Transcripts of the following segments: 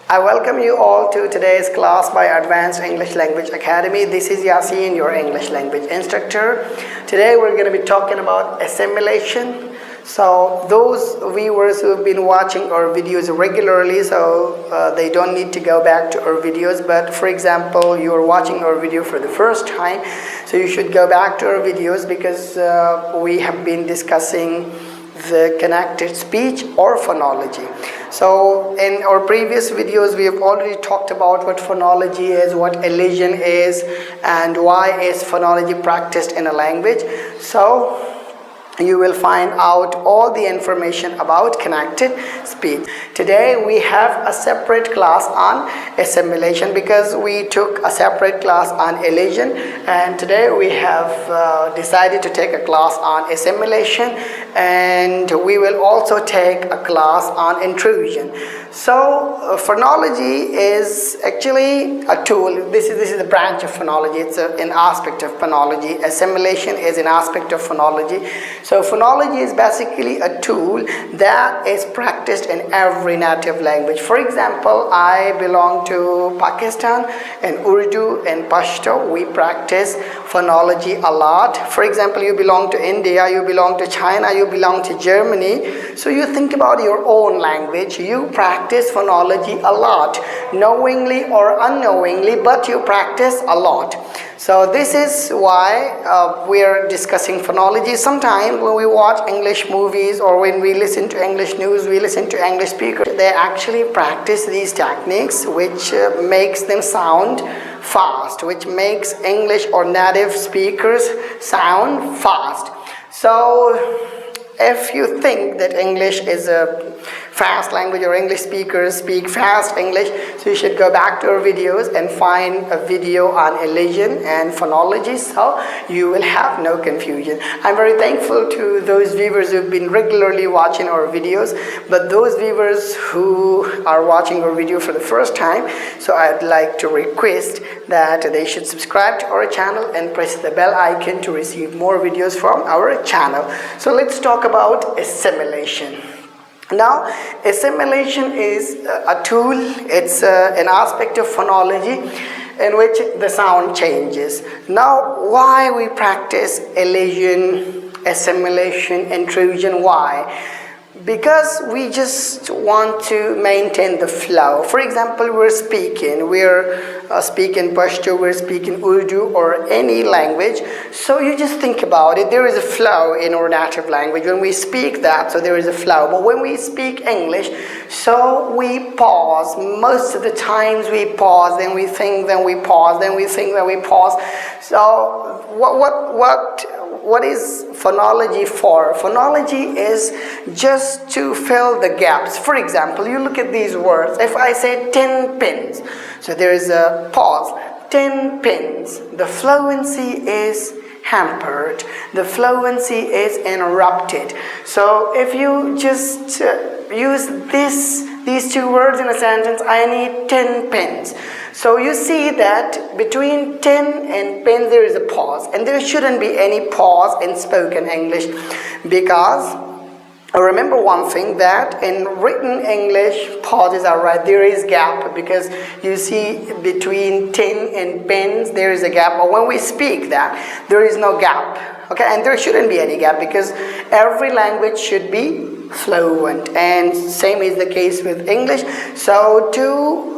I welcome you all to today's class by Advanced English Language Academy. This is Yasin, your English language instructor. Today we're going to be talking about assimilation. So those viewers who have been watching our videos regularly, they don't need to go back to our videos. But for example, you are watching our video for the first time, so you should go back to our videos because we have been discussing the connected speech or phonology. So in our previous videos we have already talked about what phonology is, what elision is, and why is phonology practiced in a language. So you will find out all the information about connected speech. Today we have a separate class on assimilation because we took a separate class on elision, and today we have decided to take a class on assimilation, and we will also take a class on intrusion. So phonology is actually a tool. This is a branch of phonology. It's an aspect of phonology. Assimilation is an aspect of phonology. So phonology is basically a tool that is practiced in every native language. For example, I belong to Pakistan, and Urdu and Pashto we practice phonology a lot. For example, you belong to India, you belong to China, you belong to Germany. So you think about your own language, you practice phonology a lot, knowingly or unknowingly, but you practice a lot. So this is why we are discussing phonology. Sometimes when we watch English movies or when we listen to English news, we listen to English speakers, they actually practice these techniques which makes them sound fast, which makes English or native speakers sound fast. So if you think that English is a fast language or English speakers speak fast English, so you should go back to our videos and find a video on elision and phonology, so you will have no confusion. I'm very thankful to those viewers who've been regularly watching our videos, but those viewers who are watching our video for the first time, so I'd like to request that they should subscribe to our channel and press the bell icon to receive more videos from our channel. So let's talk about assimilation. Now, assimilation is a tool, it's an aspect of phonology in which the sound changes. Now, why we practice elision, assimilation, intrusion? Why? Because we just want to maintain the flow. For example, we're speaking Pashto, we're speaking Urdu or any language. So you just think about it, there is a flow in our native language. When we speak that, so there is a flow. But when we speak English, so we pause. Most of the times we pause, then we think, then we pause, then we think, then we pause. So what is phonology for? Phonology is just to fill the gaps. For example, you look at these words. If I say 10 pins, so there is a pause. 10 pins. The fluency is hampered. The fluency is interrupted. So if you just use these two words in a sentence, I need 10 pins. So you see that between 10 and pin there is a pause, and there shouldn't be any pause in spoken English, because remember one thing, that in written English pauses are right, there is gap, because you see between 10 and pins there is a gap, but when we speak that there is no gap, okay, and there shouldn't be any gap because every language should be fluent, and same is the case with English. So to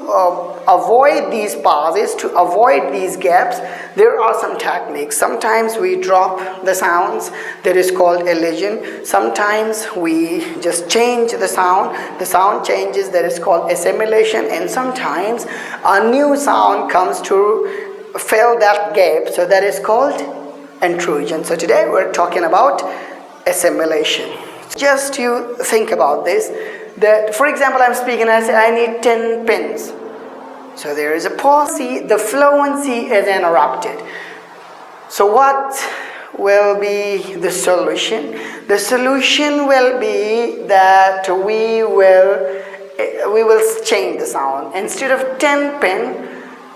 avoid these pauses, to avoid these gaps, there are some techniques. Sometimes we drop the sounds, that is called elision. Sometimes we just change the sound changes, that is called assimilation, and sometimes a new sound comes to fill that gap, so that is called intrusion. So today we're talking about assimilation. Just you think about this, that for example I'm speaking, I say I need 10 pins. So there is a pause, see, the fluency is interrupted. So what will be the solution? The solution will be that we will change the sound. Instead of 10 pin,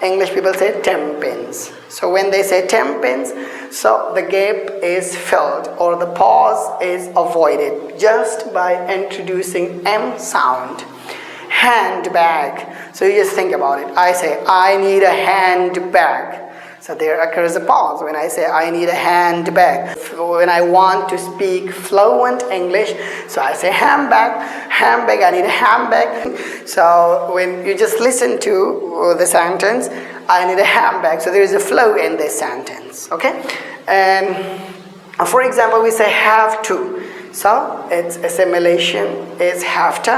English people say 10 pins. So when they say 10 pins, so the gap is filled or the pause is avoided just by introducing M sound. handbag. So you just think about it. I say, I need a handbag. So there occurs a pause when I say I need a handbag. When I want to speak fluent English, so I say handbag, I need a handbag. So when you just listen to the sentence, I need a handbag. So there is a flow in this sentence, okay? And for example, we say have to. So its assimilation is have to.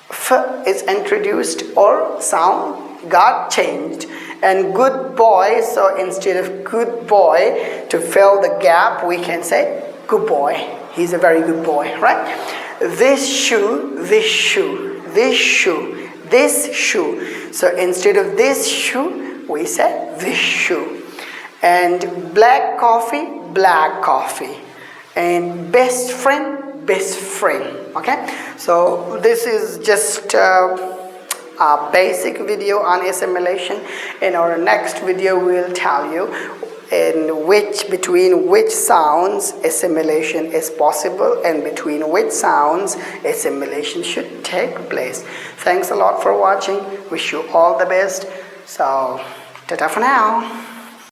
F is introduced or sound got changed. And good boy, so instead of good boy, to fill the gap, we can say good boy. He's a very good boy, right? This shoe, this shoe, this shoe, this shoe. So instead of this shoe, we say this shoe. And black coffee, black coffee. And best friend, best friend. Okay? So this is just a basic video on assimilation. In our next video we will tell you between which sounds assimilation is possible and between which sounds assimilation should take place. Thanks a lot for watching. Wish you all the best. So ta-ta for now.